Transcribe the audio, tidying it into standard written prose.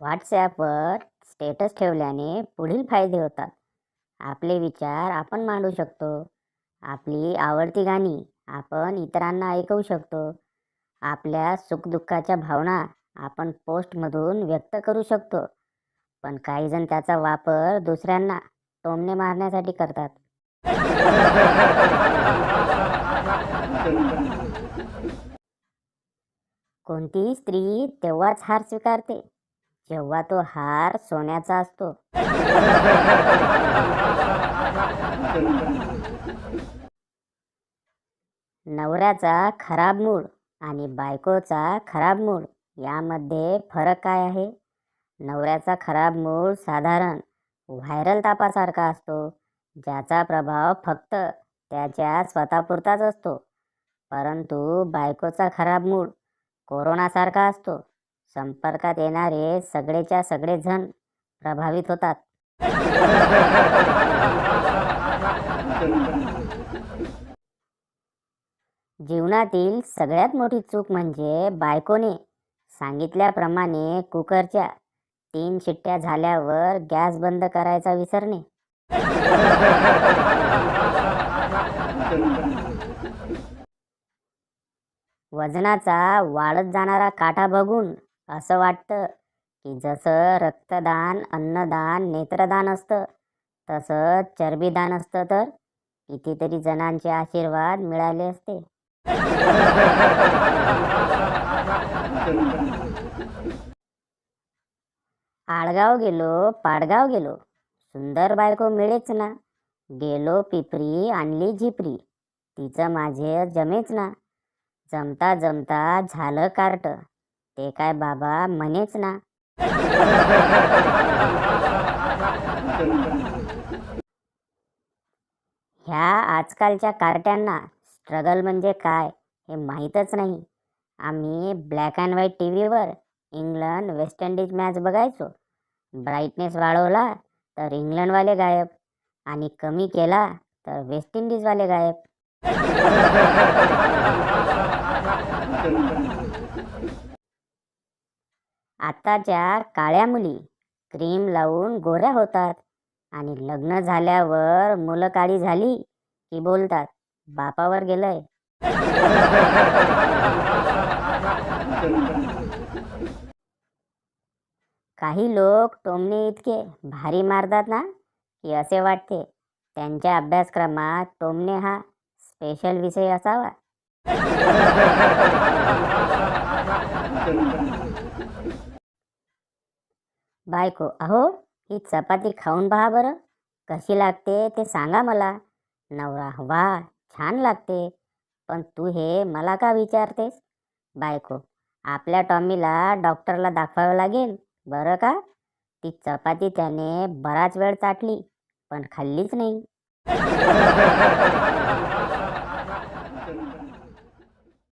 व्हॉट्सॲपवर स्टेटस ठेवल्याने पुढील फायदे होतात. आपले विचार आपण मांडू शकतो. आपली आवडती गाणी आपण इतरांना ऐकवू शकतो. आपल्या सुखदुःखाच्या भावना आपण पोस्टमधून व्यक्त करू शकतो. पण काही जण त्याचा वापर दुसऱ्यांना टोमणे मारण्यासाठी करतात. कोणतीही स्त्री तेव्हाच हार स्वीकारते जेव्हा तो हार सोन्याचा असतो. नवऱ्याचा खराब मूड आणि बायकोचा खराब मूड यामध्ये फरक काय आहे? नवऱ्याचा खराब मूड साधारण व्हायरल तापासारखा असतो, ज्याचा प्रभाव फक्त त्याच्या स्वतःपुरताच असतो. परंतु बायकोचा खराब मूड कोरोनासारखा असतो. संपर्कात येणारे सगळेच्या सगळे जण प्रभावित होतात. जीवनातील सगळ्यात मोठी चूक म्हणजे बायकोने सांगितल्याप्रमाणे कुकरच्या 3 शिट्ट्या झाल्यावर गॅस बंद करायचा विसरणे. वजनाचा वाढत जाणारा काटा बघून असं वाटतं की जसं रक्तदान, अन्नदान, नेत्रदान असतं, तसं चरबीदान असतं तर कितीतरी जणांचे आशीर्वाद मिळाले असते. आडगाव गेलो, पाडगाव गेलो, सुंदर बायको मिळेच ना. गेलो पिपरी, आणली झिपरी, तिचं माझे जमेच ना. जमता जमता झालं कार्ट, ते काय बाबा म्हणेच ना. ह्या आजकालच्या कार्ट्यांना स्ट्रगल म्हणजे काय हे माहीतच नाही. आम्ही ब्लॅक अँड व्हाईट टी व्हीवर इंग्लंड वेस्ट इंडिज मॅच बघायचो. ब्राईटनेस वाढवला तर इंग्लंडवाले गायब आणि कमी केला तर वेस्ट इंडिजवाले गायब. आताच्या काळ्या मुली क्रीम लावून गोऱ्या होतात आणि लग्न झाल्यावर मुलं काळी झाली की बोलतात बापावर गेलंय. काही लोक टोमणे इतके भारी मारतात ना की असे वाटते त्यांच्या अभ्यासक्रमात टोमणे हा स्पेशल विषय असावा. बायको, अहो ही चपाती खाऊन पहा बरं, कशी लागते ते सांगा मला. नवरा, वा छान लागते, पण तू हे मला का विचारतेस? बायको, आपल्या टॉमीला डॉक्टरला दाखवावं लागेल बरं का. ती चपाती त्याने बराच वेळ चाटली पण खाल्लीच नाही.